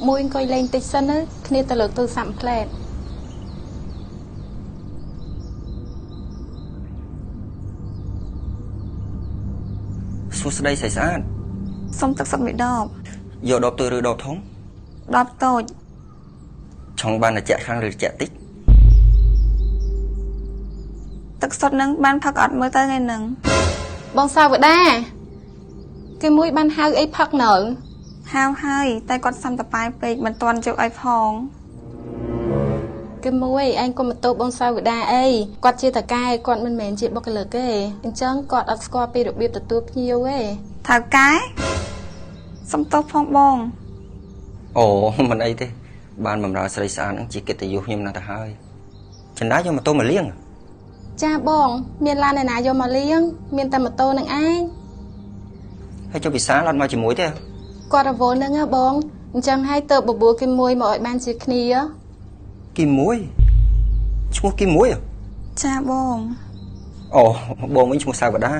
មួយអង្គុយលេងតិចសិនណាគ្នាទៅលើកទូរស័ព្ទផ្លែតសួស្តីស្អាតសុំទឹកសុទ្ធមួយដបយកដបតូចឬដបធំដបតូចឆុងបានតែចាក់ខ្លាំងឬចាក់តិចទឹកសុទ្ធនឹងបានផឹកអត់មើលទៅថ្ងៃហ្នឹងបងសាវតាគេមួយបានហៅអីផឹកនៅហៅហើយតែគាត់សំតប៉ែពេកមិនទាន់យកឲ្យផងគេមួយឯងកុំបន្ទោសបងសាវតាអីគាត់ជាតកែគាត់មិនមែនជាបុគ្គលិកទេអញ្ចឹងគាត់អត់ស្គាល់ពីរបៀបទទួលភ្ញៀវទេថៅកែសុំទោសផងបងអូមិនអីទេបានបំរើស្រីស្អាតនឹងជាកិត្តិយសខ្ញុំណាស់ទៅហើយចិនដាយកម៉ូតូមកលៀងចាបងមានឡានអ្នកណាយកមកលៀងមានតែម៉ូតូនឹងឯងហើយចុះពិសាអត់មកជាមួយទេគាត់រវល់នឹងហ៎បងអញ្ចឹងហើយទៅបបួលគេមួយមកឲ្យបានជាគ្នាគីមួយឈ្មោះគីមួយចាបងអូបងវិញឈ្មោះសាវតា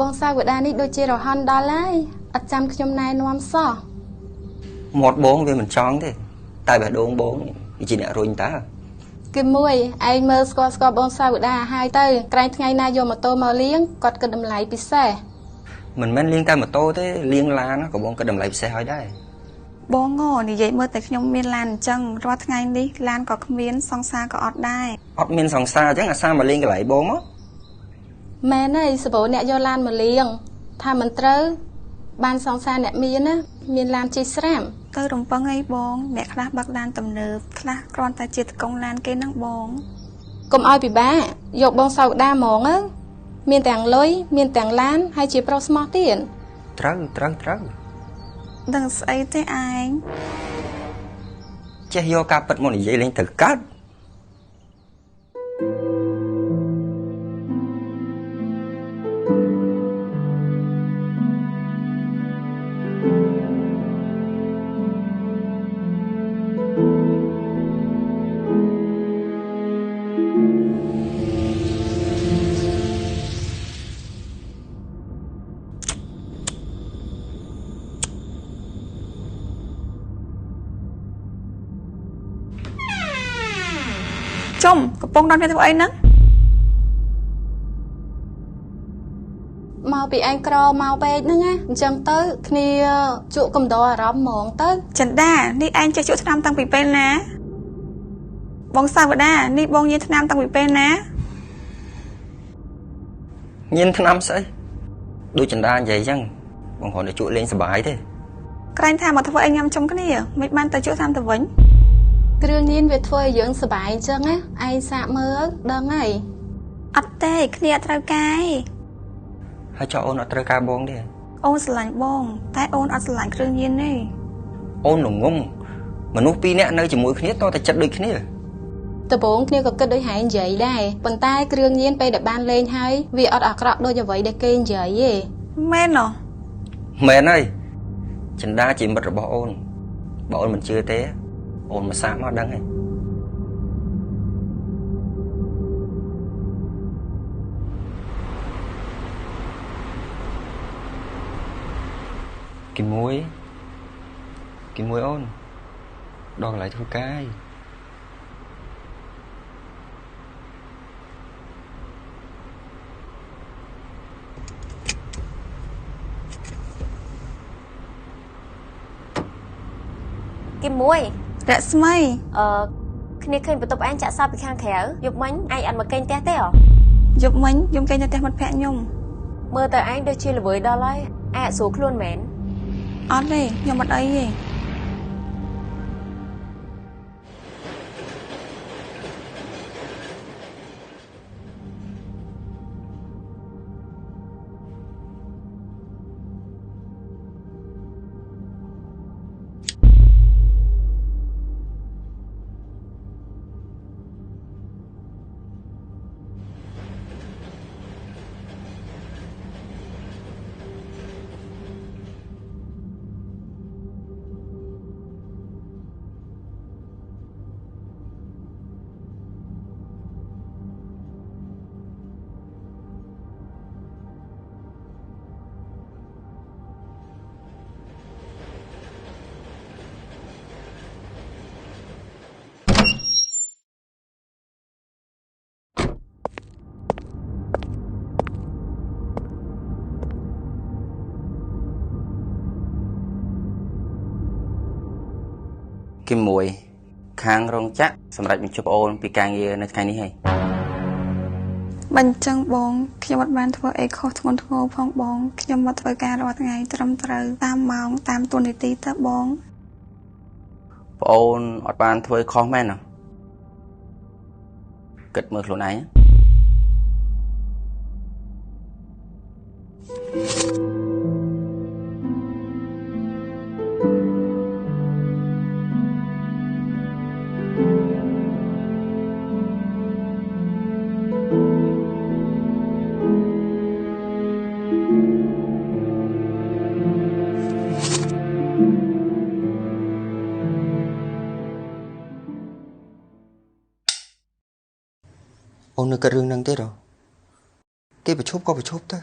បងសាវតានេះដូចជារហ័នដល់ហើយអត់ចាំខ្ញុំណែនាំសោះមាត់បងវាមិនចង់ទេតែបេះដូងបងវាជាអ្នករុញតាគេមួយឯងមើលស្គាល់បងសាវតាហើយទៅក្រែងថ្ងៃណាយកម៉ូតូមកលៀងគាត់គិតតម្លៃពិសេសមិនមែនលៀងតែម៉ូតូទេលៀងឡានក៏បងគិតតម្លៃពិសេសឲ្យដែរបងនិយាយមើលតែខ្ញុំមានឡានអញ្ចឹងរាល់ថ្ងៃនេះឡានក៏គ្មានសង្សារក៏អត់ដែរអត់មានសង្សារអញ្ចឹងអាសាមកលៀងកន្លែងបងមកមែនហើយសបោអ្នកយកឡានមកលៀងថាមិនត្រូវបានសង្សារអ្នកមានណាមានឡានជិះស្រាមទៅរំពឹងអីបងអ្នកខ្លះបាក់ឡានទំនើបខ្លះគ្រាន់តែជាតកងឡានគេហ្នឹងបងកុំឲ្យពិបាកយកបងសាវតាហ្មងមានទាំងលុយមានទាំងឡានហើយជាប្រុសស្មោះទៀតត្រូវដឹងស្អីទេឯងចេះយកការពិតមកនិយាយលេងទៅកាត់ជុំកំពុងដល់គ្នាធ្វើអីហ្នឹងមកពីឯងក្រមកពេកហ្នឹងណាអញ្ចឹងទៅគ្នាជក់កំដរអារម្មណ៍ហ្មងទៅចិនដានេះឯងចេះជក់ថ្នាំតាំងពីពេលណាបងសាវតានេះបងញៀនថ្នាំតាំងពីពេលណាញៀនថ្នាំស្អីដូចចិនដានិយាយអញ្ចឹងបងគ្រាន់តែជក់លេងសប្បាយទេក្រែងថាមកធ្វើអីញ៉ាំជុំគ្នាមិនបានទៅជក់ថ្នាំទៅវិញគ្រឿងញៀនវាធ្វើឲ្យយើងសុបាយអញ្ចឹងណាឯងសាកមើលដឹងហើយអត់ទេគ្នាអត់ត្រូវការហើយចុះអូនអត់ត្រូវការបងទេអូនស្រឡាញ់បងតែអូនអត់ស្រឡាញ់គ្រឿងញៀនទេអូនល្ងងមនុស្សពីរនាក់នៅជាមួយគ្នាតតែចិត្តដូចគ្នាដំបូងគ្នាក៏គិតដូចហែងនិយាយដែរប៉ុន្តែគ្រឿងញៀនពេលដែលបានលេងហើយវាអត់អាក្រក់ដូចអ្វីដែលគេនិយាយទេមែនហ៎មែនហើយចិនដាជាមិត្តរបស់អូនបើអូនមិនជឿទេអូនមកសាកមកដឹងហើយគីមួយអូនដល់កន្លែងធ្វើការហើយគីមួយរស្មីគ្នាឃើញបន្ទប់ឯងចាក់សោពីខាងក្រៅយប់មិញឯងអត់មកកេងផ្ទះទេហ៎យប់មិញខ្ញុំកេងនៅផ្ទះមិត្តភក្តិខ្ញុំមើលទៅឯងដូចជាល្វើយដល់ហើយឯងអត់ស្រួលខ្លួនមែនអត់ទេខ្ញុំអត់អីទេ គីមួយខាងរោងចក្រសម្រាប់បញ្ចុះអូនពីការងារនៅថ្ងៃនេះហើយ បញ្ចឹងបងខ្ញុំអត់បានធ្វើអីខុសធ្ងន់ធ្ងរផងបងខ្ញុំមកធ្វើការរាល់ថ្ងៃត្រឹមត្រូវតាមម៉ោងតាមតួនាទីតើបង ប្អូនអត់បានធ្វើខុសមែនណាគិតមើលខ្លួនឯង អូននៅគិតរឿងហ្នឹងទេហ៎គេប្រឈប់ក៏ប្រឈប់ទៅ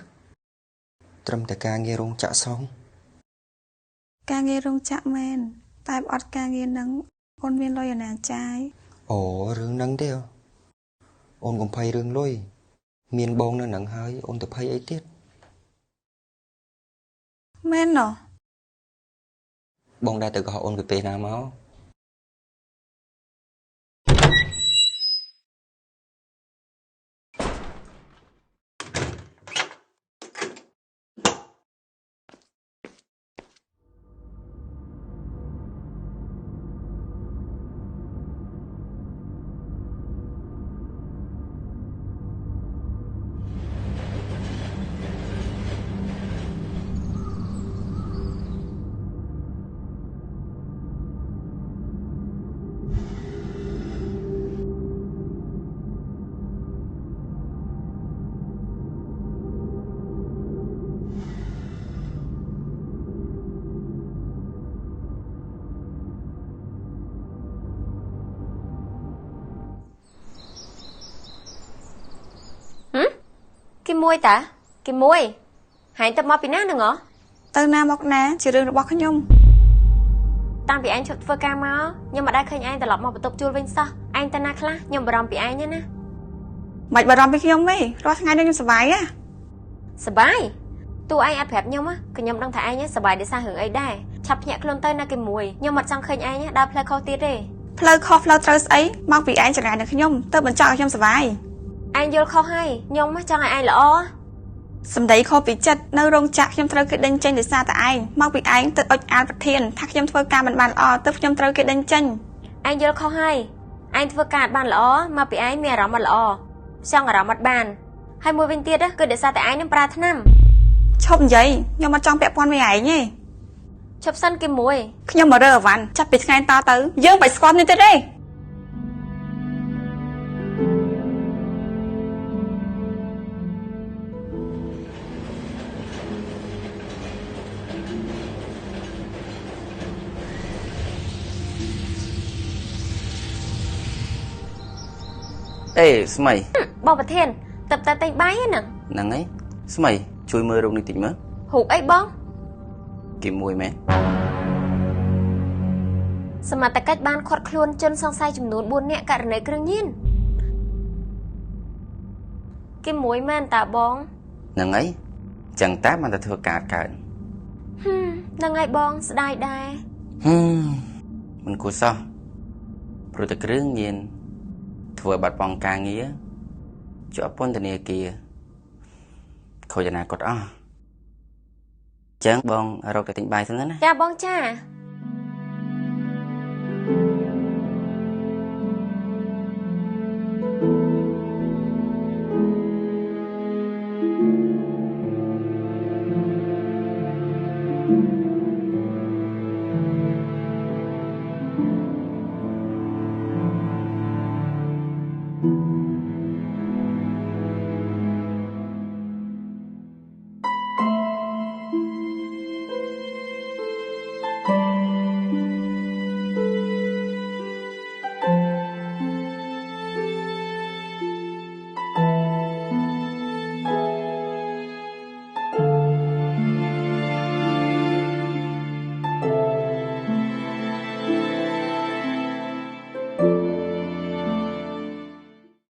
ត្រឹមតែការងាររោងចក្រសង ការងាររោងចក្រមែនតែអត់ការងារនឹងអូនមានលុយអាណាចាយ អូរឿងហ្នឹងទេហ៎អូនកុំភ័យរឿងលុយមានបងនៅហ្នឹងហើយអូនទៅភ័យអីទៀត មែនណោះ បងដែរទៅកោះអូនពីពេលណាមក គីមួយតាគីមួយហើយទៅមកពីណានឹងហ៎ ទៅណាមកណាជារឿងរបស់ខ្ញុំ តាំងពីឯងឈប់ធ្វើការមកខ្ញុំមិនដែលឃើញឯងត្រឡប់មកបន្ទប់ជួលវិញសោះឯងទៅណាខ្លះខ្ញុំបារម្ភពីឯងណា មិនបារម្ភពីខ្ញុំទេរាល់ថ្ងៃនេះខ្ញុំសប្បាយណា សបាយតួឯងអត់ប្រាប់ខ្ញុំក៏ខ្ញុំដឹងថាឯងសបាយដោយសាររឿងអីដែរឆាប់ភ្ញាក់ខ្លួនទៅណាគីមួយខ្ញុំអត់ចង់ឃើញឯងដើរផ្លូវខុសទៀតទេ ផ្លូវខុសផ្លូវត្រូវស្អីមកពីឯងចង្រៃនឹងខ្ញុំទៅបញ្ចោឲ្យខ្ញុំសប្បាយ ឯងយល់ខុសហើយខ្ញុំចង់ឲ្យឯងល្អ សម្ដីខុសពីចិត្តនៅរោងចក្រខ្ញុំត្រូវគេដេញចេញដោយសារតែឯងមកពីឯងទៅអុចអាលប្រធានថាខ្ញុំធ្វើការមិនបានល្អទៅខ្ញុំត្រូវគេដេញចេញ ឯងយល់ខុសហើយឯងធ្វើការបានល្អមកពីឯងមានអារម្មណ៍មិនល្អចង់អារម្មណ៍អត់បានហើយមួយវិញទៀតគឺដោយសារតែឯងនឹងប្រើថ្នាំ ឈប់និយាយខ្ញុំអត់ចង់ពាក់ព័ន្ធមួយឯងទេ ឈប់សិនគីមួយ ខ្ញុំមករើអវ៉ាន់ចាប់ពីថ្ងៃតទៅយើងមិនស្គាល់នេះទេទេ អេស្មៃ បងប្រធានទឹកតែតែបាយហ្នឹង ហ្នឹងហើយស្មៃជួយមើលរូបនេះតិចមើល រូបអីបង គីមួយមែន សមត្ថកិច្ចបានខាត់ខ្លួនជនសង្ស័យចំនួន4នាក់ករណីគ្រឿងញៀនគីមួយមែនតាបង ហ្នឹងហើយចឹងតាបានតែធ្វើការកើត ហ្នឹងហើយបងស្ដាយដែរ មិនគួរសោះព្រោះតែគ្រឿងញៀនធ្វើបាត់បង់ការងារជាប់ពន្ធនាគារខូចអនាគតអស់ចឹងបងរកតែទិញបាយសិនណា ចាបងចា